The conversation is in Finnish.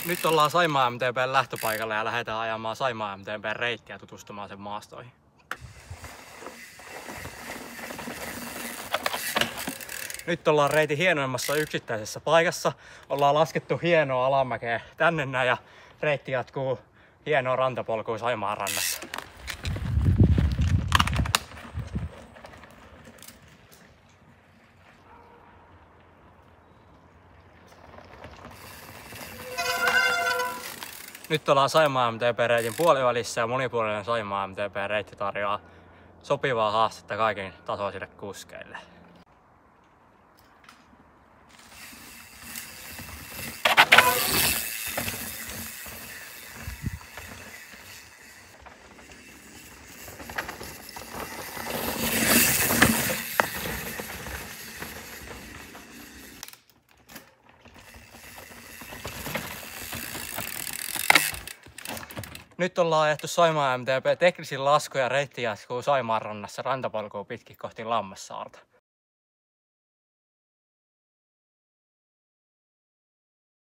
Nyt ollaan Saimaa MTB:n lähtöpaikalla ja lähdetään ajamaan Saimaa MTB:n reittiä tutustumaan sen maastoihin. Nyt ollaan reitin hienoimmassa yksittäisessä paikassa. Ollaan laskettu hienoa alamäkeä tänne näin ja reitti jatkuu hienoa rantapolkua Saimaan rannassa. Nyt ollaan Saimaa MTB-reitin puolivälissä ja monipuolinen Saimaa MTB-reitti tarjoaa sopivaa haastetta kaiken tasoisille kuskeille. Nyt ollaan ajettu Saimaa MTB teknisin lasku ja reitti jatkuu Saimaan rannassa rantapolkua pitkin kohti Lammassaarta.